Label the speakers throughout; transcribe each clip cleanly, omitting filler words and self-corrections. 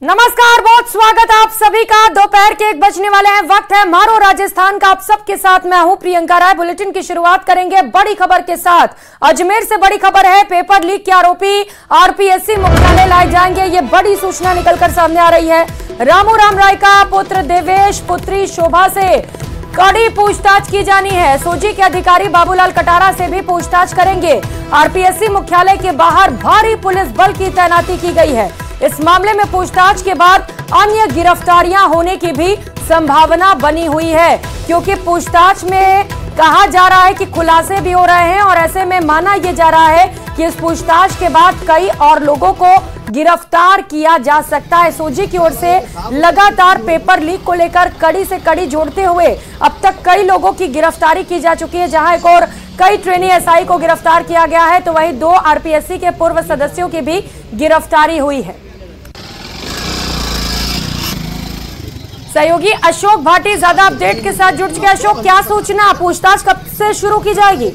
Speaker 1: नमस्कार, बहुत स्वागत आप सभी का। दोपहर के 1 बजने वाले हैं, वक्त है मारो राजस्थान का। आप सबके साथ मैं हूं प्रियंका राय। बुलेटिन की शुरुआत करेंगे बड़ी खबर के साथ। अजमेर से बड़ी खबर है, पेपर लीक के आरोपी आरपीएससी मुख्यालय लाए जाएंगे। ये बड़ी सूचना निकलकर सामने आ रही है। रामू राम राय का पुत्र देवेश, पुत्री शोभा से कड़ी पूछताछ की जानी है। एसओजी के अधिकारी बाबूलाल कटारा से भी पूछताछ करेंगे। आरपीएससी मुख्यालय के बाहर भारी पुलिस बल की तैनाती की गई है। इस मामले में पूछताछ के बाद अन्य गिरफ्तारियां होने की भी संभावना बनी हुई है, क्योंकि पूछताछ में कहा जा रहा है कि खुलासे भी हो रहे हैं और ऐसे में माना यह जा रहा है कि इस पूछताछ के बाद कई और लोगों को गिरफ्तार किया जा सकता है। एसओजी की ओर से लगातार पेपर लीक को लेकर कड़ी से कड़ी जोड़ते हुए अब तक कई लोगों की गिरफ्तारी की जा चुकी है। जहां एक और कई ट्रेनी एसआई को गिरफ्तार किया गया है, तो वहीं 2 आरपीएससी के पूर्व सदस्यों की भी गिरफ्तारी हुई है। सहयोगी अशोक भाटी ज्यादा अपडेट के साथ जुड़ चुके हैं। अशोक, क्या सूचना, पूछताछ कब से शुरू की जाएगी?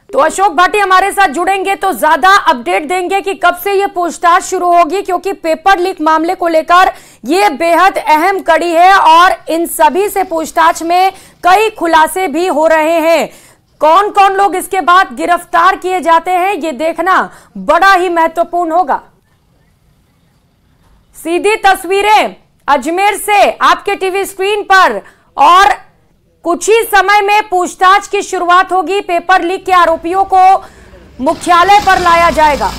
Speaker 1: तो अशोक भाटी हमारे साथ जुड़ेंगे तो ज्यादा अपडेट देंगे कि कब से ये पूछताछ शुरू होगी, क्योंकि पेपर लीक मामले को लेकर ये बेहद अहम कड़ी है और इन सभी से पूछताछ में कई खुलासे भी हो रहे हैं। कौन कौन लोग इसके बाद गिरफ्तार किए जाते हैं, ये देखना बड़ा ही महत्वपूर्ण होगा। सीधी तस्वीरें अजमेर से आपके टीवी स्क्रीन पर, और कुछ ही समय में पूछताछ की शुरुआत होगी। पेपर लीक के आरोपियों को मुख्यालय पर लाया जाएगा।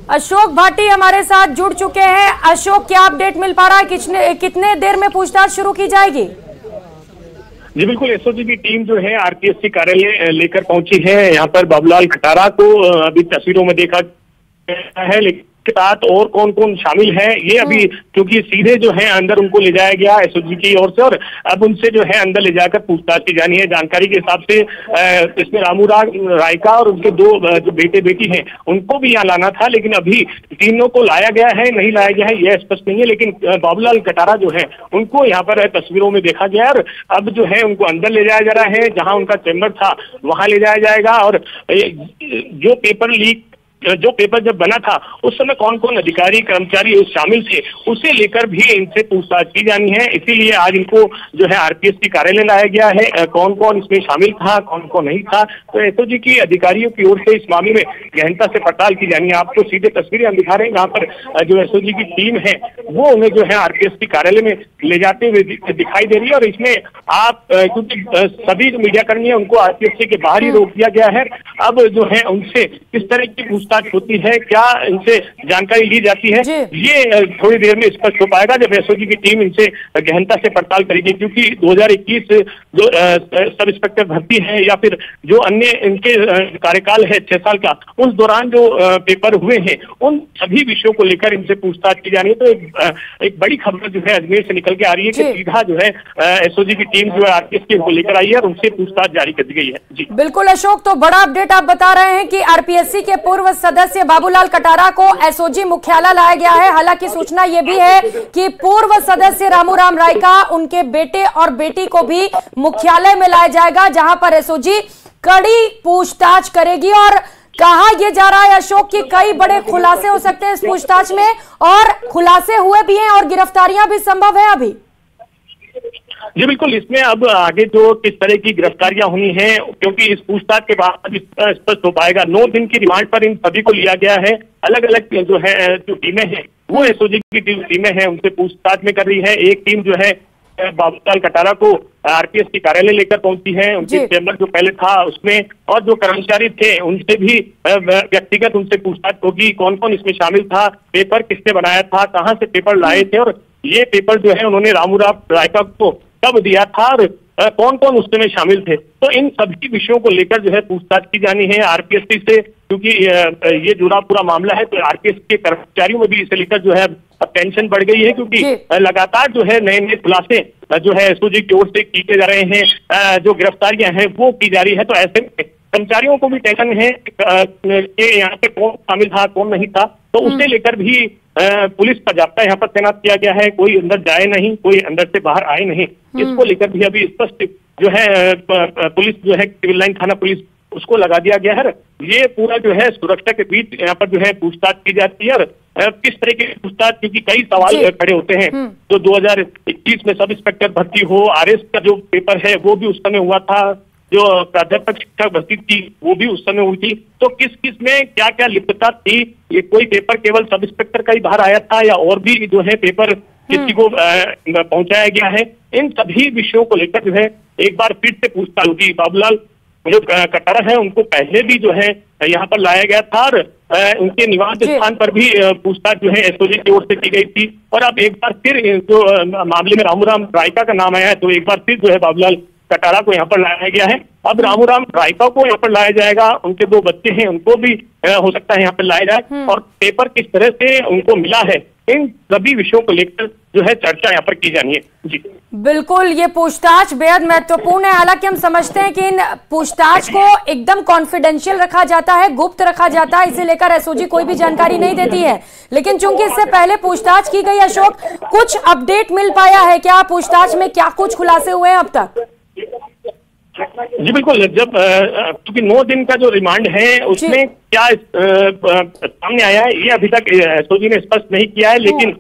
Speaker 1: अशोक भाटी हमारे साथ जुड़ चुके हैं। अशोक, क्या अपडेट मिल पा रहा है, कितने देर में पूछताछ शुरू की जाएगी?
Speaker 2: जी बिल्कुल, एसओजी की टीम जो है आरपीएससी कार्यालय लेकर पहुंची है। यहाँ पर बाबूलाल कटारा को अभी तस्वीरों में देखा गया है, लेकिन के साथ और कौन कौन शामिल है ये अभी, क्योंकि सीधे जो है अंदर उनको ले जाया गया एसओजी की ओर से, और अब उनसे जो है अंदर ले जाकर पूछताछ की जानी है। जानकारी के हिसाब से इसमें रामू राय का और उनके 2 जो बेटे बेटी हैं उनको भी यहाँ लाना था, लेकिन अभी तीनों को लाया गया है नहीं लाया गया है यह स्पष्ट नहीं है। लेकिन बाबूलाल कटारा जो है उनको यहाँ पर तस्वीरों में देखा गया, और अब जो है उनको अंदर ले जाया जा रहा है। जहाँ उनका चैम्बर था वहां ले जाया जाएगा, और जो पेपर जब बना था उस समय कौन कौन अधिकारी कर्मचारी शामिल थे उसे लेकर भी इनसे पूछताछ की जानी है। इसीलिए आज इनको जो है आरपीएससी कार्यालय लाया गया है। कौन कौन इसमें शामिल था, कौन कौन नहीं था, तो एसओजी की अधिकारियों की ओर से इस मामले में गहनता से पड़ताल की जानी है। आपको सीधे तस्वीरें हम दिखा रहे हैं, यहाँ पर जो एसओजी की टीम है वो उन्हें जो है आरपीएससी कार्यालय में ले जाते हुए दिखाई दे रही है। और इसमें आप क्योंकि सभी जो मीडिया कर्मी है उनको आरपीएससी के बाहर ही रोक दिया गया है। अब जो है उनसे किस तरह की पूछताछ होती है, क्या इनसे जानकारी ली जाती है, ये थोड़ी देर में स्पष्ट हो पाएगा जब एसओजी की टीम इनसे गहनता से पड़ताल करेगी। क्योंकि 2021 जो सब इंस्पेक्टर भर्ती है या फिर जो अन्य इनके कार्यकाल है 6 साल का, उस दौरान जो पेपर हुए हैं उन सभी विषयों को लेकर इनसे पूछताछ की जानी है। तो एक बड़ी खबर जो है अजमेर से निकल के आ रही है कि सीधा जो है एसओजी की टीम जो है आरपीएससी को लेकर आई है और उनसे पूछताछ जारी कर दी गई है। जी
Speaker 1: बिल्कुल अशोक, तो बड़ा अपडेट आप बता रहे हैं कि आरपीएससी के पूर्व सदस्य बाबूलाल कटारा को एसओजी मुख्यालय लाया गया है। हालांकि सूचना यह भी है कि पूर्व सदस्य रामू राम राय का, उनके बेटे और बेटी को भी मुख्यालय में लाया जाएगा, जहां पर एसओजी कड़ी पूछताछ करेगी। और कहा यह जा रहा है अशोक कि कई बड़े खुलासे हो सकते हैं इस पूछताछ में, और खुलासे हुए भी हैं और गिरफ्तारियां भी संभव है अभी।
Speaker 2: जी बिल्कुल, इसमें अब आगे जो किस तरह की गिरफ्तारियां हुई हैं, क्योंकि इस पूछताछ के बाद स्पष्ट हो पाएगा। 9 दिन की रिमांड पर इन सभी को लिया गया है। अलग अलग जो है जो टीमें हैं वो एसओजी की टीमें हैं उनसे पूछताछ में कर रही है। एक टीम जो है बाबूलाल कटारा को आरपीएससी कार्यालय लेकर पहुंची है, उनके चैम्बर जो पहले था उसमें, और जो कर्मचारी थे उनसे भी व्यक्तिगत उनसे पूछताछ होगी। कौन कौन इसमें शामिल था, पेपर किसने बनाया था, कहाँ से पेपर लाए थे, और ये पेपर जो है उन्होंने रामू राय को कब दिया था, और कौन कौन उसमें शामिल थे। तो इन सभी विषयों को लेकर जो है पूछताछ की जानी है आरपीएससी से, क्योंकि ये जुड़ा पूरा मामला है। तो आरपीएससी के कर्मचारियों में भी इसे लेकर जो है टेंशन बढ़ गई है, क्योंकि लगातार जो है नए नए खुलासे जो है एसओजी की ओर से किए जा रहे हैं, जो गिरफ्तारियां हैं वो की जा रही है। तो ऐसे में कर्मचारियों को भी टेंशन है कि यहाँ पे कौन शामिल था कौन नहीं था, तो उसे लेकर भी पुलिस का जाब्ता यहाँ पर तैनात किया गया है, कोई अंदर जाए नहीं, कोई अंदर से बाहर आए नहीं। इसको लेकर भी अभी स्पष्ट जो है पुलिस जो है सिविल लाइन थाना पुलिस उसको लगा दिया गया है। ये पूरा जो है सुरक्षा के बीच यहाँ पर जो है पूछताछ की जाती है और किस तरह की पूछताछ, क्योंकि कई सवाल खड़े होते हैं। तो 2021 में सब इंस्पेक्टर भर्ती हो, आरएस का जो पेपर है वो भी उस समय हुआ था, जो प्राध्यापक शिक्षक भर्ती थी वो भी उस समय हुई थी। तो किस किस में क्या क्या लिप्तता थी, ये कोई पेपर केवल सब इंस्पेक्टर का ही बाहर आया था या और भी जो है पेपर किसी को पहुंचाया गया है, इन सभी विषयों को लेकर जो है एक बार फिर से पूछताछ होगी। बाबूलाल जो कटारा है उनको पहले भी जो है यहाँ पर लाया गया था और उनके निवास स्थान पर भी पूछताछ जो है एसओजी की ओर से की गई थी। और अब एक बार फिर जो मामले में रामूराम रायका का नाम आया है, तो एक बार फिर जो है बाबूलाल कटारा को यहाँ पर लाया गया है। अब रामूराम रायका को यहाँ पर लाया जाएगा, उनके 2 बच्चे हैं उनको भी हो सकता है यहाँ पर लाया जाए, और पेपर किस तरह से उनको मिला है, इन सभी विषयों को लेकर जो है चर्चा यहाँ पर की जानी है। जी
Speaker 1: बिल्कुल, ये पूछताछ बेहद महत्वपूर्ण है। हालांकि हम समझते हैं कि इन पूछताछ को एकदम कॉन्फिडेंशियल रखा जाता है, गुप्त रखा जाता है, इसे लेकर एसओजी कोई भी जानकारी नहीं देती है। लेकिन चूंकि इससे पहले पूछताछ की गई, अशोक कुछ अपडेट मिल पाया है क्या? पूछताछ में क्या कुछ खुलासे हुए हैं अब तक?
Speaker 2: जी बिल्कुल, जब क्योंकि 9 दिन का जो रिमांड है उसमें क्या सामने आया है ये अभी तक एसओजी ने स्पष्ट नहीं किया है। लेकिन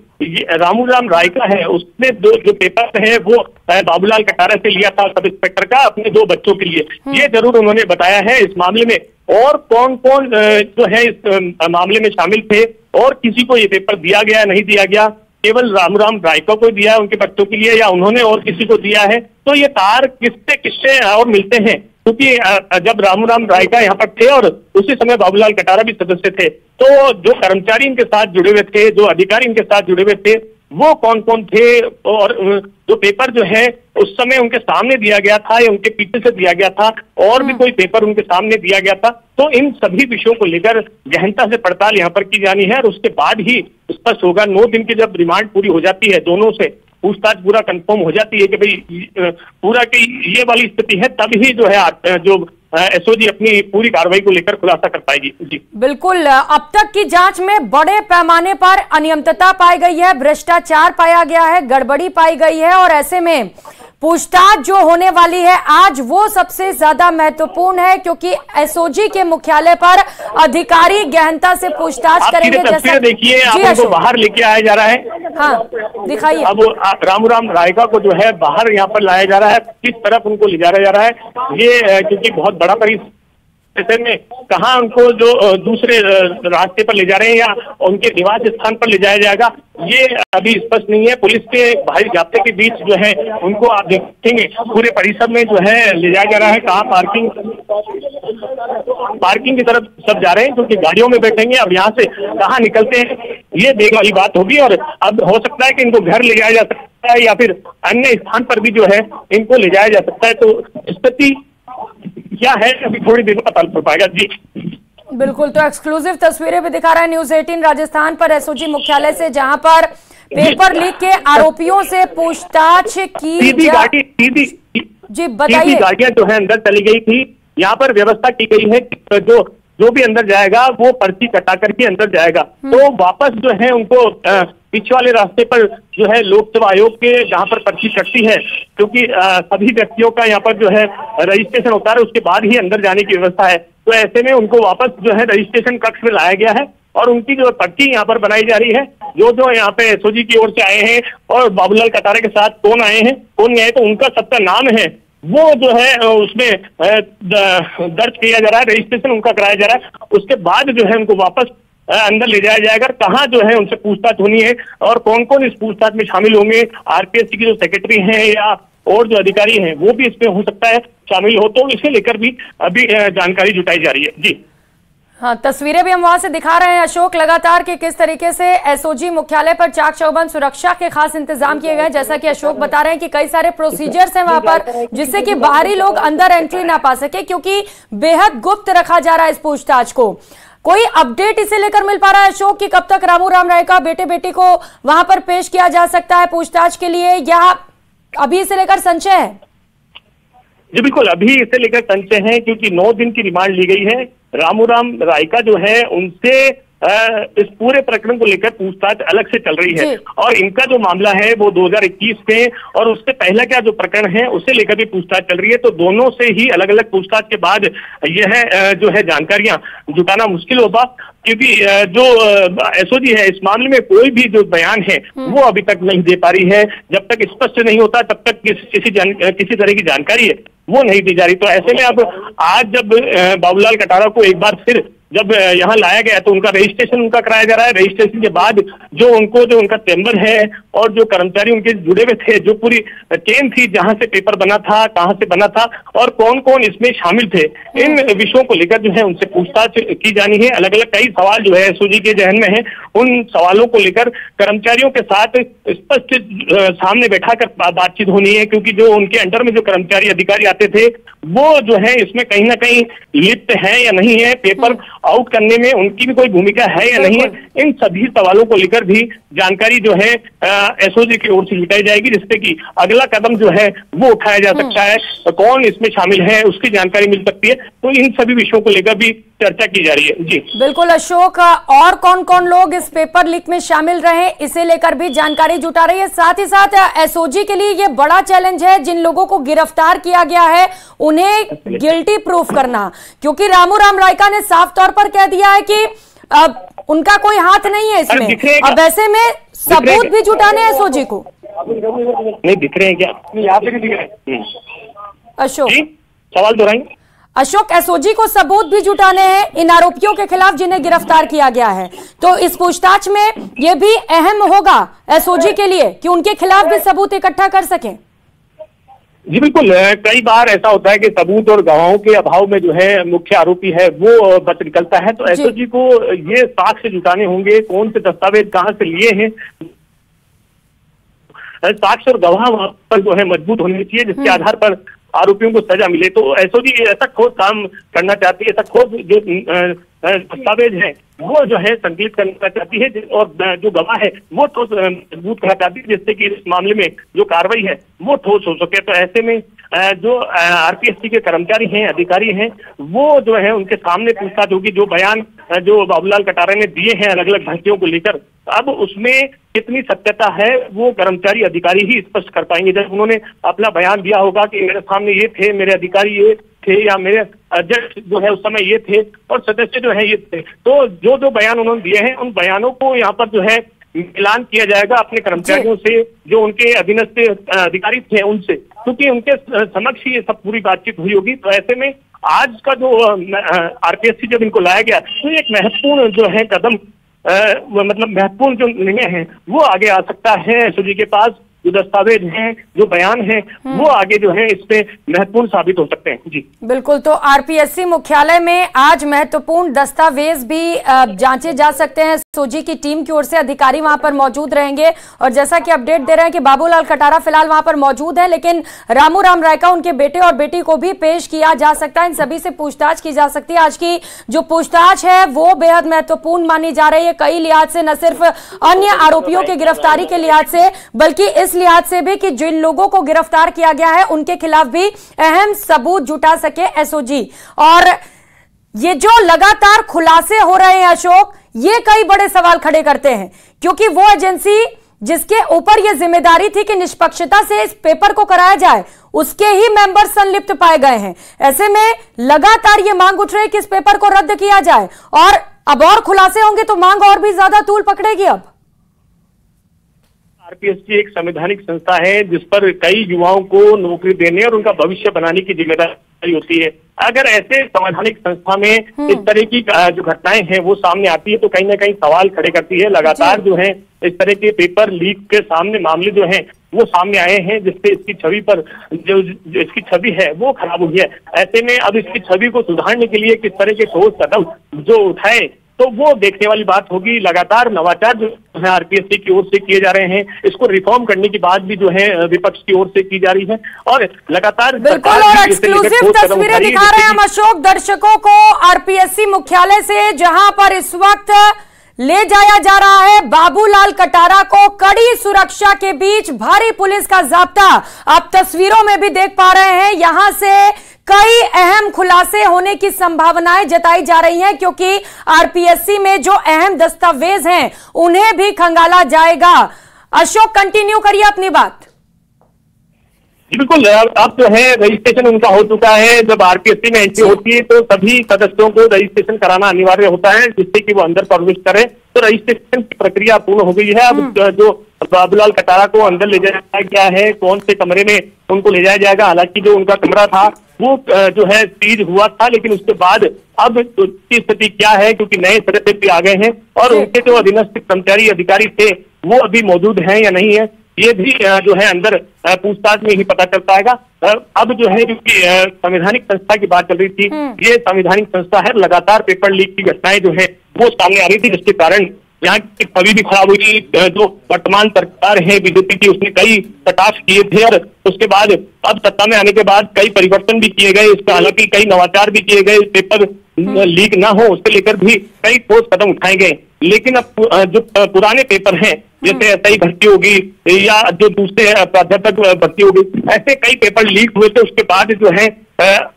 Speaker 2: रामूराम रायका है उसने जो पेपर है वो बाबूलाल कटारा से लिया था सब इंस्पेक्टर का, अपने 2 बच्चों के लिए। ये जरूर उन्होंने बताया है। इस मामले में और कौन कौन जो है इस मामले में शामिल थे और किसी को ये पेपर दिया गया नहीं दिया गया, केवल रामूराम रायका को दिया है उनके बच्चों के लिए या उन्होंने और किसी को दिया है, तो ये तार किससे किससे और मिलते हैं। क्योंकि जब रामूराम रायका यहाँ पर थे और उसी समय बाबूलाल कटारा भी सदस्य थे, तो जो कर्मचारी इनके साथ जुड़े हुए थे, जो अधिकारी इनके साथ जुड़े हुए थे, वो कौन कौन थे, और जो पेपर जो है उस समय उनके सामने दिया गया था या उनके पीछे से दिया गया था, और भी कोई पेपर उनके सामने दिया गया था। तो इन सभी विषयों को लेकर गहनता से पड़ताल यहाँ पर की जानी है और उसके बाद ही स्पष्ट होगा। 9 दिन की जब रिमांड पूरी हो जाती है, दोनों से पूछताछ पूरा कंफर्म हो जाती है कि भाई पूरा की ये वाली स्थिति है, तब ही जो है जो एसओजी अपनी पूरी कार्रवाई को लेकर खुलासा कर पाएगी। जी
Speaker 1: बिल्कुल, अब तक की जांच में बड़े पैमाने पर अनियमितता पाई गई है, भ्रष्टाचार पाया गया है, गड़बड़ी पाई गई है, और ऐसे में पूछताछ जो होने वाली है आज वो सबसे ज्यादा महत्वपूर्ण है, क्योंकि एसओजी के मुख्यालय पर अधिकारी गहनता से पूछताछ करेंगे।
Speaker 2: जैसा देखिए आपको बाहर लेके आया जा रहा है।
Speaker 1: हाँ दिखाइए।
Speaker 2: अब रामूराम रायका को जो है बाहर यहाँ पर लाया जा रहा है, किस तरफ उनको ले जाया जा रहा है ये, क्योंकि बहुत बड़ा परिसर में कहाँ उनको जो दूसरे रास्ते पर ले जा रहे हैं या उनके निवास स्थान पर ले जाया जाएगा, ये अभी स्पष्ट नहीं है। पुलिस के भारी जाब्ते के बीच जो है उनको आप देखेंगे पूरे परिसर में जो है ले जाया जा रहा है। कहाँ पार्किंग की तरफ सब जा रहे हैं, क्योंकि गाड़ियों में बैठेंगे। अब यहाँ से कहाँ निकलते हैं ये देखने वाली बात होगी, और अब हो सकता है कि इनको घर ले जाया जा सकता है या फिर अन्य स्थान पर भी जो है इनको ले जाया जा सकता है। तो स्थिति क्या है अभी थोड़ी देर में पता चल पाएगा। जी
Speaker 1: बिल्कुल, तो एक्सक्लूसिव तस्वीरें भी दिखा रहा है न्यूज़ 18 राजस्थान पर एसओजी मुख्यालय से, जहां पर पेपर लीक के आरोपियों से पूछताछ की जी बताइए।
Speaker 2: गाड़ियां जो है अंदर चली गई थी, यहाँ पर व्यवस्था की गई है कि जो भी अंदर जाएगा वो पर्ची कटा करके अंदर जाएगा। तो वापस जो है उनको पीछे वाले रास्ते पर जो है लोक सेवा आयोग के जहाँ पर पर्ची कटती है, क्योंकि सभी व्यक्तियों का यहाँ पर जो है रजिस्ट्रेशन होता है, उसके बाद ही अंदर जाने की व्यवस्था है। तो ऐसे में उनको वापस जो है रजिस्ट्रेशन कक्ष में लाया गया है और उनकी जो पर्ची यहाँ पर बनाई जा रही है। जो यहाँ पे एसओजी की ओर से आए हैं और बाबूलाल कटारे के साथ कौन आए हैं कौन नहीं आए, तो उनका सबका नाम है वो जो है उसमें दर्ज किया जा रहा है, रजिस्ट्रेशन उनका कराया जा रहा है। उसके बाद जो है उनको वापस अंदर ले जाया जाएगा। कहाँ जो है उनसे पूछताछ होनी है और कौन कौन इस पूछताछ में शामिल होंगे, आरपीएससी की जो सेक्रेटरी हैं या और जो अधिकारी हैं वो भी इसमें हो सकता है शामिल हो, तो इसे लेकर भी अभी जानकारी जुटाई जा रही है। जी
Speaker 1: हाँ, तस्वीरें भी हम वहां से दिखा रहे हैं अशोक लगातार कि किस तरीके से एसओजी मुख्यालय पर चाक चौबंद सुरक्षा के खास इंतजाम किए गए। जैसा कि अशोक बता रहे हैं कि कई सारे प्रोसीजर्स हैं वहां पर, जिससे कि बाहरी लोग अंदर एंट्री ना पा सके, क्योंकि बेहद गुप्त रखा जा रहा है इस पूछताछ को। कोई अपडेट इसे लेकर मिल पा रहा है अशोक कि कब तक रामूराम रायका बेटे बेटी को वहां पर पेश किया जा सकता है पूछताछ के लिए, या अभी इसे लेकर संशय है?
Speaker 2: जी बिल्कुल, अभी इसे लेकर संशय है, क्योंकि 9 दिन की रिमांड ली गई है। रामूराम रायका जो है उनसे इस पूरे प्रकरण को लेकर पूछताछ अलग से चल रही है। और इनका जो मामला है वो 2021 में और उससे पहला क्या जो प्रकरण है उसे लेकर भी पूछताछ चल रही है। तो दोनों से ही अलग अलग पूछताछ के बाद यह जो है जानकारियां जुटाना मुश्किल होगा, क्योंकि जो एसओजी है इस मामले में कोई भी जो बयान है वो अभी तक नहीं दे पा रही है। जब तक स्पष्ट नहीं होता तब तक किसी तरह की जानकारी है वो नहीं दी जा रही। तो ऐसे में अब आज जब बाबूलाल कटारा को एक बार फिर जब यहाँ लाया गया तो उनका रजिस्ट्रेशन उनका कराया जा रहा है। रजिस्ट्रेशन के बाद जो उनका चैम्बर है और जो कर्मचारी उनके जुड़े हुए थे, जो पूरी चेन थी जहां से पेपर बना था, कहां से बना था और कौन कौन इसमें शामिल थे, इन विषयों को लेकर जो है उनसे पूछताछ की जानी है। अलग अलग कई सवाल जो है एसओजी के जहन में है, उन सवालों को लेकर कर्मचारियों के साथ स्पष्ट सामने बैठाकर बातचीत होनी है, क्योंकि जो उनके अंडर में जो कर्मचारी अधिकारी आते थे वो जो है इसमें कहीं ना कहीं लिप्त है या नहीं है, पेपर आउट करने में उनकी भी कोई भूमिका है या नहीं है, इन सभी सवालों को लेकर भी जानकारी जो है एसओजी की ओर से जुटाई जाएगी, जिससे कि अगला कदम जो है वो उठाया जा सकता है, कौन इसमें शामिल है उसकी जानकारी मिल सकती है। तो इन सभी विषयों को लेकर भी चर्चा की जा रही है। जी
Speaker 1: बिल्कुल अशोक, और कौन कौन लोग इस पेपर लीक में शामिल रहे इसे लेकर भी जानकारी जुटा रही है। साथ ही साथ एसओजी के लिए ये बड़ा चैलेंज है, जिन लोगों को गिरफ्तार किया गया है उन्हें गिल्टी प्रूफ करना, क्योंकि रामू राम रायका ने साफ तौर पर कह दिया है कि अब उनका कोई हाथ नहीं है इसमें। अब ऐसे में सबूत भी जुटाने हैं एसओजी को।
Speaker 2: नहीं दिख रहे हैं क्या? यहाँ पे दिख रहे हैं।
Speaker 1: अशोक
Speaker 2: सवाल दोहराएंगे।
Speaker 1: अशोक, एसओजी को सबूत भी जुटाने हैं इन आरोपियों के खिलाफ जिन्हें गिरफ्तार किया गया है, तो इस पूछताछ में यह भी अहम होगा एसओजी के लिए कि उनके खिलाफ भी सबूत इकट्ठा कर सकें।
Speaker 2: जी बिल्कुल, कई बार ऐसा होता है कि सबूत और गवाहों के अभाव में जो है मुख्य आरोपी है वो बच निकलता है। तो एसओजी को ये साक्ष्य जुटाने होंगे, कौन से दस्तावेज कहां से लिए हैं, साक्ष्य और गवाह वहां पर जो है मजबूत होने चाहिए, जिसके आधार पर आरोपियों को सजा मिले। तो एसओजी ऐसा ठोस काम करना चाहती है, ऐसा ठोस जो दस्तावेज है वो जो है संकलित करना चाहती है और जो गवाह है वो ठोस मजबूत करना चाहती है, जिससे कि इस मामले में जो कार्रवाई है वो ठोस हो सके। तो ऐसे में जो आरपीएससी के कर्मचारी हैं, अधिकारी हैं, वो जो है उनके सामने पूछताछ होगी। जो बयान जो बाबूलाल कटारा ने दिए हैं अलग अलग भर्तियों को लेकर, अब उसमें कितनी सत्यता है वो कर्मचारी अधिकारी ही स्पष्ट कर पाएंगे। जब उन्होंने अपना बयान दिया होगा कि मेरे सामने ये थे, मेरे अधिकारी ये थे या मेरे अध्यक्ष जो है उस समय ये थे और सदस्य जो है ये थे, तो जो जो बयान उन्होंने दिए हैं उन बयानों को यहाँ पर जो है मिलान किया जाएगा अपने कर्मचारियों से, जो उनके अधीनस्थ अधिकारी थे उनसे, क्योंकि उनके समक्ष ही ये सब पूरी बातचीत हुई होगी। तो ऐसे में आज का जो आरपीएससी जब इनको लाया गया तो एक महत्वपूर्ण जो है कदम मतलब महत्वपूर्ण जो निर्णय है वो आगे आ सकता है। एसओजी के पास जो दस्तावेज हैं, जो बयान हैं, वो आगे जो है इसमें महत्वपूर्ण साबित हो सकते हैं। जी
Speaker 1: बिल्कुल, तो आरपीएससी मुख्यालय में आज महत्वपूर्ण दस्तावेज भी जांचे जा सकते हैं। एसओजी की टीम की ओर से अधिकारी वहां पर मौजूद रहेंगे और जैसा कि अपडेट दे रहे हैं कि बाबूलाल कटारा फिलहाल वहां पर मौजूद है, लेकिन रामू राम रायका, उनके बेटे और बेटी को भी पेश किया जा सकता है। इन सभी से पूछताछ की जा सकती है। आज की जो पूछताछ है वो बेहद महत्वपूर्ण मानी जा रही है, कई लिहाज से, न सिर्फ अन्य आरोपियों की गिरफ्तारी के लिहाज से बल्कि इस लिहाज से भी कि जिन लोगों को गिरफ्तार किया गया है उनके खिलाफ भी अहम सबूत जुटा सके एसओजी। और ये जो लगातार खुलासे हो रहे हैं अशोक, ये कई बड़े सवाल खड़े करते हैं, क्योंकि वो एजेंसी जिसके ऊपर यह जिम्मेदारी थी कि निष्पक्षता से इस पेपर को कराया जाए, उसके ही मेंबर संलिप्त पाए गए हैं। ऐसे में लगातार ये मांग उठ रही है कि इस पेपर को रद्द किया जाए, और अब और खुलासे होंगे तो मांग और भी ज्यादा तूल पकड़ेगी। अब
Speaker 2: आरपीएससी एक संवैधानिक संस्था है जिस पर कई युवाओं को नौकरी देने और उनका भविष्य बनाने की जिम्मेदारी होती है। अगर ऐसे संवैधानिक संस्था में इस तरह की जो घटनाएं हैं वो सामने आती है तो कहीं ना कहीं सवाल खड़े करती है। लगातार जो है इस तरह के पेपर लीक के सामने मामले जो हैं वो सामने आए हैं, जिससे इसकी छवि पर जो इसकी छवि है वो खराब हुई है। ऐसे में अब इसकी छवि को सुधारने के लिए किस तरह के ठोस कदम जो उठाए तो वो देखने वाली बात होगी। लगातार नवाचार जो है आरपीएससी की ओर से किए जा रहे हैं, इसको रिफॉर्म करने की बात भी जो है विपक्ष की ओर से की जा रही है और लगातार
Speaker 1: बिल्कुल। और एक्सक्लूसिव तस्वीरें दिखा रहे हैं हम अशोक दर्शकों को आरपीएससी मुख्यालय से, जहां पर इस वक्त ले जाया जा रहा है बाबूलाल कटारा को कड़ी सुरक्षा के बीच। भारी पुलिस का जाब्ता आप तस्वीरों में भी देख पा रहे हैं। यहां से कई अहम खुलासे होने की संभावनाएं जताई जा रही हैं, क्योंकि आरपीएससी में जो अहम दस्तावेज हैं उन्हें भी खंगाला जाएगा। अशोक, कंटिन्यू करिए अपनी बात।
Speaker 2: बिल्कुल, अब जो है रजिस्ट्रेशन उनका हो चुका है। जब आरपीएससी में एंट्री होती है तो सभी सदस्यों को रजिस्ट्रेशन कराना अनिवार्य होता है, जिससे कि वो अंदर प्रवेश करें। तो रजिस्ट्रेशन की प्रक्रिया पूर्ण हो गई है। अब जो बाबूलाल कटारा को अंदर ले जाया गया है, कौन से कमरे में उनको ले जाया जाएगा। हालांकि जो उनका कमरा था वो जो है सीज हुआ था, लेकिन उसके बाद अब उसकी स्थिति क्या है, क्योंकि नए सदस्य भी आ गए हैं और उनके जो अधीनस्थ कर्मचारी अधिकारी थे वो अभी मौजूद हैं या नहीं है, ये भी जो है अंदर पूछताछ में ही पता चल पाएगा। अब जो है, क्योंकि संवैधानिक संस्था की बात चल रही थी, ये संवैधानिक संस्था है, लगातार पेपर लीक की घटनाएं जो है वो सामने आ रही थी, जिसके कारण यहाँ की छवि भी खराब हुई। जो वर्तमान सरकार है बीजेपी की, उसने कई कटाक्ष किए थे और उसके बाद अब सत्ता में आने के बाद कई परिवर्तन भी किए गए। इसका हालांकि कई नवाचार भी किए गए, पेपर लीक ना हो उससे लेकर भी कई ठोस कदम उठाए गए। लेकिन अब जो पुराने पेपर हैं, जैसे एसआई भर्ती होगी या जो दूसरे प्राध्यापक भर्ती होगी, ऐसे कई पेपर लीक हुए थे। उसके बाद जो है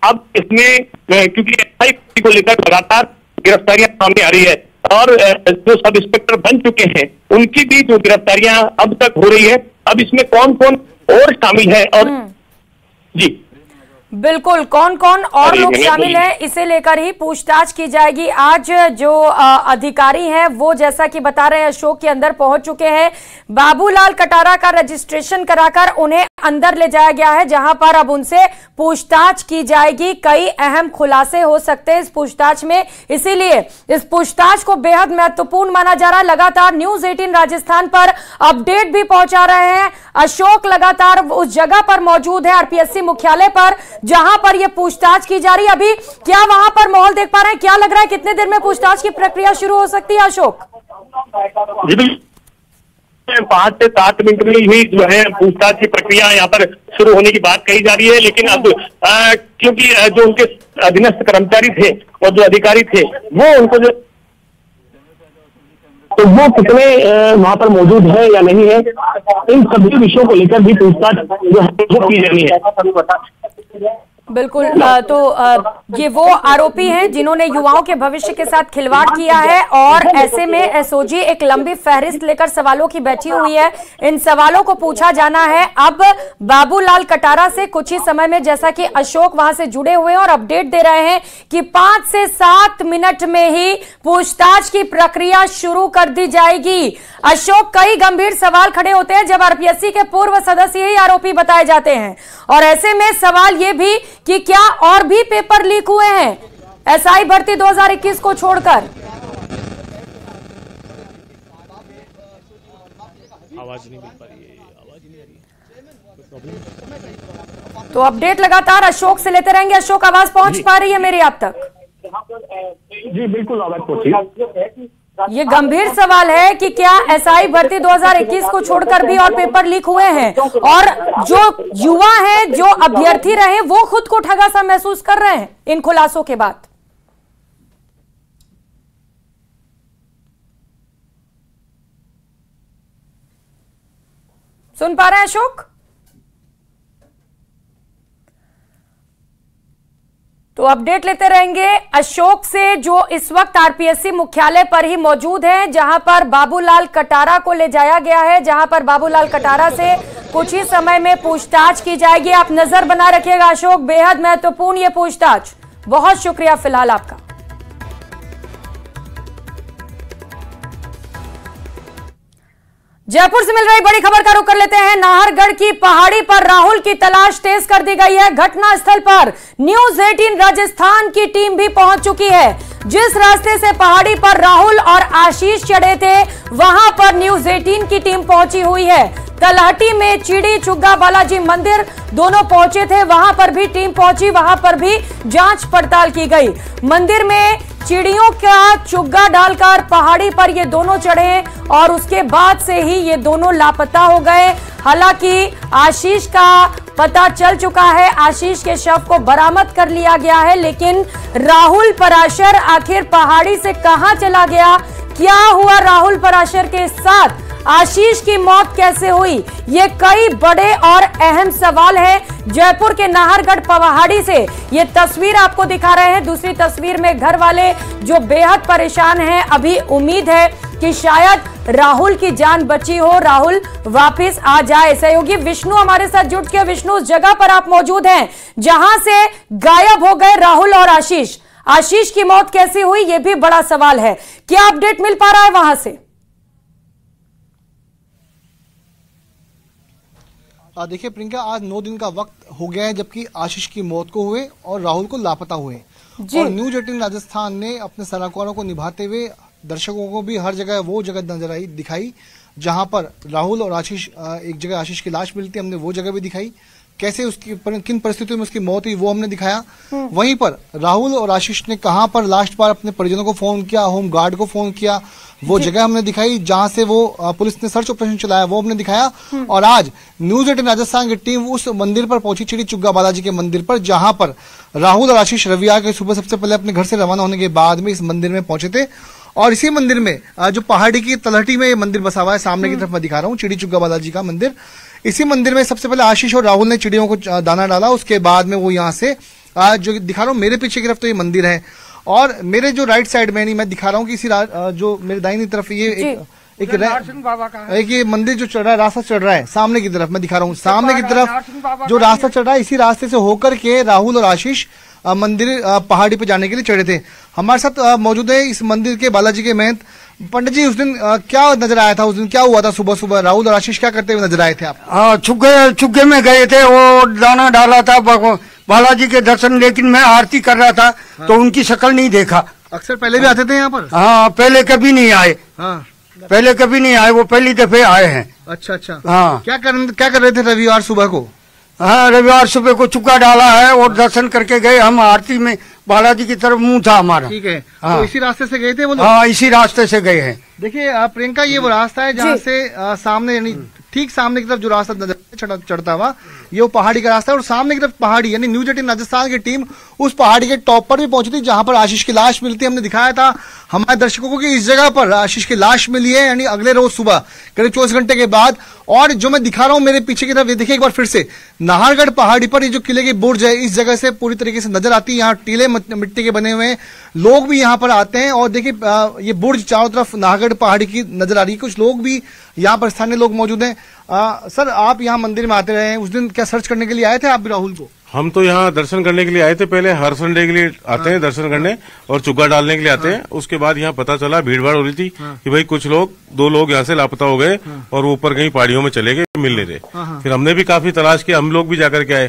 Speaker 2: अब इसमें क्योंकि एसआई भर्ती को लेकर लगातार गिरफ्तारियां सामने आ रही है और जो सब इंस्पेक्टर बन चुके हैं उनकी भी जो गिरफ्तारियां अब तक हो रही है, अब इसमें कौन कौन और शामिल है और जी
Speaker 1: बिल्कुल कौन कौन और लोग शामिल हैं इसे लेकर ही पूछताछ की जाएगी। आज जो अधिकारी हैं वो जैसा कि बता रहे हैं अशोक के अंदर पहुंच चुके हैं। बाबूलाल कटारा का रजिस्ट्रेशन कराकर उन्हें अंदर ले जाया गया है, जहां पर अब उनसे पूछताछ की जाएगी। कई अहम खुलासे हो सकते हैं इस पूछताछ में, इसीलिए इस पूछताछ को बेहद महत्वपूर्ण माना जा रहा है। लगातार न्यूज 18 राजस्थान पर अपडेट भी पहुंचा रहे हैं। अशोक लगातार उस जगह पर मौजूद है आरपीएससी मुख्यालय पर जहां पर यह पूछताछ की जा रही है। अभी क्या वहां पर माहौल देख पा रहे हैं, क्या लग रहा है कितने देर में पूछताछ की प्रक्रिया शुरू हो सकती है अशोक?
Speaker 2: 5 से 7 मिनट में ही जो है पूछताछ की प्रक्रिया यहाँ पर शुरू होने की बात कही जा रही है। लेकिन अब क्योंकि जो उनके अधीनस्थ कर्मचारी थे और जो अधिकारी थे वो उनको जो तो वो कितने वहां पर मौजूद है या नहीं है, इन सभी विषयों को लेकर भी पूछताछ जो है वो की जानी है।
Speaker 1: बिल्कुल, तो ये वो आरोपी हैं जिन्होंने युवाओं के भविष्य के साथ खिलवाड़ किया है और ऐसे में एसओजी एक लंबी फहरिस्त लेकर सवालों की बैठी हुई है। इन सवालों को पूछा जाना है अब बाबूलाल कटारा से। कुछ ही समय में जैसा कि अशोक वहां से जुड़े हुए हैं और अपडेट दे रहे हैं कि 5 से 7 मिनट में ही पूछताछ की प्रक्रिया शुरू कर दी जाएगी। अशोक, कई गंभीर सवाल खड़े होते हैं जब आरपीएससी के पूर्व सदस्य ही आरोपी बताए जाते हैं और ऐसे में सवाल ये भी कि क्या और भी पेपर लीक हुए हैं एसआई भर्ती 2021 को छोड़कर?
Speaker 2: आवाज नहीं मिल पा रही है, आवाज नहीं आ रही है।
Speaker 1: तो अपडेट लगातार अशोक से लेते रहेंगे। अशोक, आवाज पहुंच पा रही है मेरी आप तक?
Speaker 2: जी बिल्कुल आवाज पहुंची।
Speaker 1: ये गंभीर सवाल है कि क्या एसआई भर्ती 2021 को छोड़कर भी और पेपर लीक हुए हैं और जो युवा हैं, जो अभ्यर्थी रहे, वो खुद को ठगा सा महसूस कर रहे हैं इन खुलासों के बाद। सुन पा रहे हैं अशोक? तो अपडेट लेते रहेंगे अशोक से, जो इस वक्त आरपीएससी मुख्यालय पर ही मौजूद है, जहां पर बाबूलाल कटारा को ले जाया गया है, जहां पर बाबूलाल कटारा से कुछ ही समय में पूछताछ की जाएगी। आप नजर बनाए रखिएगा अशोक, बेहद महत्वपूर्ण ये पूछताछ। बहुत शुक्रिया फिलहाल आपका। जयपुर से मिल रही बड़ी खबर का रुख कर लेते हैं। नाहरगढ़ की पहाड़ी पर राहुल की तलाश तेज कर दी गई है। घटना स्थल पर न्यूज 18 राजस्थान की टीम भी पहुंच चुकी है। जिस रास्ते से पहाड़ी पर राहुल और आशीष चढ़े थे वहां पर न्यूज 18 की टीम पहुंची हुई है। तलहटी में चिड़ी चुग्गा बालाजी मंदिर दोनों पहुंचे थे, वहां पर भी टीम पहुंची, वहां पर भी जांच पड़ताल की गई। मंदिर में चिड़ियों का चुग्गा डालकर पहाड़ी पर ये दोनों चढ़े और उसके बाद से ही ये दोनों लापता हो गए। हालांकि आशीष का पता चल चुका है, आशीष के शव को बरामद कर लिया गया है, लेकिन राहुल पराशर आखिर पहाड़ी से कहां चला गया, क्या हुआ राहुल पराशर के साथ, आशीष की मौत कैसे हुई, ये कई बड़े और अहम सवाल है। जयपुर के नाहरगढ़ पहाड़ी से ये तस्वीर आपको दिखा रहे हैं। दूसरी तस्वीर में घर वाले जो बेहद परेशान हैं। अभी उम्मीद है कि शायद राहुल की जान बची हो, राहुल वापस आ जाए। सहयोगी विष्णु हमारे साथ जुट के। विष्णु, उस जगह पर आप मौजूद हैं जहां से गायब हो गए राहुल और आशीष। आशीष की मौत कैसे हुई, यह भी बड़ा सवाल है। क्या अपडेट मिल पा रहा है वहां से?
Speaker 3: देखिए प्रियंका, आज 9 दिन का वक्त हो गया है जबकि आशीष की मौत को हुए और राहुल को लापता हुए। और न्यूज 18 राजस्थान ने अपने सलाहकारों को निभाते हुए दर्शकों को भी हर जगह वो जगह नजर आई दिखाई जहां पर राहुल और आशीष, एक जगह आशीष की लाश मिलती, हमने वो जगह भी दिखाई। कैसे उसकी किन परिस्थितियों में उसकी मौत हुई वो हमने दिखाया। वहीं पर राहुल और आशीष ने कहां पर लास्ट बार अपने परिजनों को फोन किया, होम गार्ड को फोन किया, वो जगह हमने दिखाई। जहां से वो पुलिस ने सर्च ऑपरेशन चलाया वो हमने दिखाया। और आज न्यूज 18 राजस्थान की टीम उस मंदिर पर पहुंची, चिड़ी चुग्गा बालाजी के मंदिर पर, जहां पर राहुल और आशीष रविवार के सुबह सबसे पहले अपने घर से रवाना होने के बाद में इस मंदिर में पहुंचे थे। और इसी मंदिर में जो पहाड़ी की तलहटी में ये मंदिर बसा हुआ है, सामने की तरफ मैं दिखा रहा हूँ, चिड़ी चुग्गा बालाजी का मंदिर। इसी मंदिर में सबसे पहले आशीष और राहुल ने चिड़ियों को दाना डाला। उसके बाद में वो यहाँ से जो दिखा रहा हूँ मेरे पीछे की तरफ तो ये मंदिर है, और मेरे जो राइट साइड में नहीं मैं दिखा रहा हूँ कि इसी जो मेरे दाहिनी तरफ ये एक ये मंदिर जो चढ़ रहा है, रास्ता चढ़ रहा है सामने की तरफ मैं दिखा रहा हूँ। सामने की तरफ जो रास्ता चढ़ रहा है, इसी रास्ते से होकर के राहुल और आशीष मंदिर पहाड़ी पे जाने के लिए चढ़े थे। हमारे साथ मौजूद है इस मंदिर के बालाजी के महंत पंडित जी। उस दिन क्या नजर आया था, उस दिन क्या हुआ था? सुबह सुबह राहुल और आशीष क्या करते हुए नजर आए थे आप?
Speaker 4: चुग्गे में गए थे, वो दाना डाला था बालाजी के दर्शन, लेकिन मैं आरती कर रहा था तो उनकी शक्ल नहीं देखा।
Speaker 3: अक्सर पहले भी आते थे यहाँ पर?
Speaker 4: हाँ, पहले कभी नहीं आए। पहले कभी नहीं आए, वो पहली दफे आए हैं।
Speaker 3: अच्छा।
Speaker 4: हाँ,
Speaker 3: क्या कर रहे थे रविवार सुबह को?
Speaker 4: हाँ, रविवार सुबह को चुका डाला है और दर्शन करके गए। हम आरती में बालाजी की तरफ मुंह था हमारा।
Speaker 3: ठीक है।
Speaker 4: हाँ,
Speaker 3: तो इसी रास्ते से गए थे वो लोग?
Speaker 4: हाँ, इसी रास्ते से गए हैं।
Speaker 3: देखिए प्रियंका, ये वो रास्ता है जहाँ से सामने, यानी ठीक सामने की तरफ जो रास्ता चढ़ता हुआ, ये वो पहाड़ी का रास्ता है। और सामने की तरफ पहाड़ी, यानी न्यूज 18 राजस्थान की टीम उस पहाड़ी के टॉप पर भी पहुंची थी जहां पर आशीष की लाश मिलती। हमने दिखाया था हमारे दर्शकों को कि इस जगह पर आशीष की लाश मिली है, यानी अगले रोज सुबह करीब 24 घंटे के बाद। और जो मैं दिखा रहा हूं मेरे पीछे की तरफ, ये देखिए एक बार फिर से, नाहरगढ़ पहाड़ी पर ये जो किले की बुर्ज है, इस जगह से पूरी तरीके से नजर आती है। यहाँ टीले मिट्टी के बने हुए हैं, लोग भी यहाँ पर आते हैं। और देखिए ये बुर्ज चारों तरफ नाहरगढ़ पहाड़ी की नजर आ रही है। कुछ लोग भी यहाँ पर, स्थानीय लोग मौजूद हैं। सर, आप यहाँ मंदिर में आते रहे हैं, उस दिन क्या सर्च करने के लिए आए थे आप भी राहुल को?
Speaker 5: हम तो यहाँ दर्शन करने के लिए आए थे। पहले हर संडे के लिए आते हैं दर्शन करने और चुग्गा डालने के लिए आते हैं। उसके बाद यहाँ पता चला, भीड़ भाड़ हो रही थी कि भाई कुछ लोग, 2 लोग यहाँ से लापता हो गए और वो ऊपर कहीं पहाड़ियों में चले गए, मिल नहीं रहे। फिर हमने भी काफी तलाश किया, हम लोग भी जाकर के आए।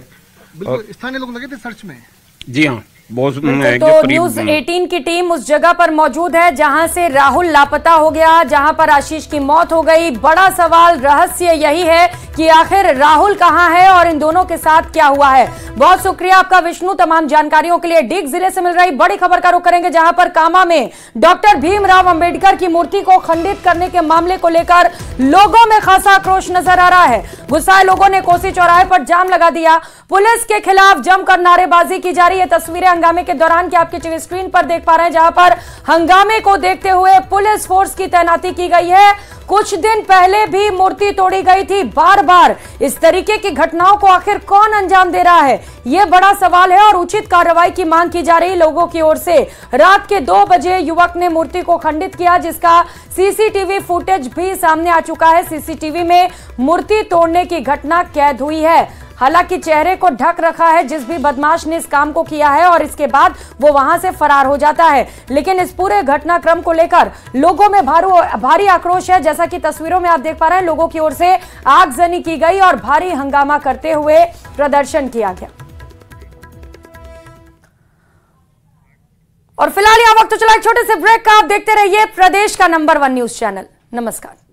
Speaker 3: स्थानीय लोग लगे थे सर्च में?
Speaker 4: जी हाँ, बहुत।
Speaker 1: तो न्यूज 18 की टीम उस जगह पर मौजूद है जहां से राहुल लापता हो गया, जहां पर आशीष की मौत हो गई। बड़ा सवाल, रहस्य यही है कि आखिर राहुल कहां है और इन दोनों के साथ क्या हुआ है। बहुत शुक्रिया आपका विष्णु, तमाम जानकारियों के लिए। डीग जिले से मिल रही बड़ी खबर का रुख करेंगे जहां पर कामा में डॉक्टर भीमराव अंबेडकर की मूर्ति को खंडित करने के मामले को लेकर लोगों में खासा आक्रोश नजर आ रहा है। गुस्साए लोगों ने कोसी चौराहे पर जाम लगा दिया। पुलिस के खिलाफ जमकर नारेबाजी की जा रही है। तस्वीरें हंगामे के दौरान की आपके टीवी स्क्रीन पर देख पा रहे हैं, जहां पर हंगामे को देखते हुए पुलिस फोर्स की तैनाती की गई है। कुछ दिन पहले भी मूर्ति तोड़ी गई थी। बार बार इस तरीके की घटनाओं को आखिर कौन अंजाम दे रहा है, यह बड़ा सवाल है और उचित कार्रवाई की मांग की जा रही लोगों की ओर से। रात के 2 बजे युवक ने मूर्ति को खंडित किया, जिसका सीसीटीवी फुटेज भी सामने आ चुका है। सीसीटीवी में मूर्ति तोड़ने की घटना कैद हुई है। हालांकि चेहरे को ढक रखा है जिस भी बदमाश ने इस काम को किया है, और इसके बाद वो वहां से फरार हो जाता है। लेकिन इस पूरे घटनाक्रम को लेकर लोगों में भारी आक्रोश है। जैसा कि तस्वीरों में आप देख पा रहे हैं, लोगों की ओर से आगजनी की गई और भारी हंगामा करते हुए प्रदर्शन किया गया। और फिलहाल यह वक्त तो चला एक छोटे से ब्रेक का। आप देखते रहिए प्रदेश का नंबर 1 न्यूज चैनल। नमस्कार।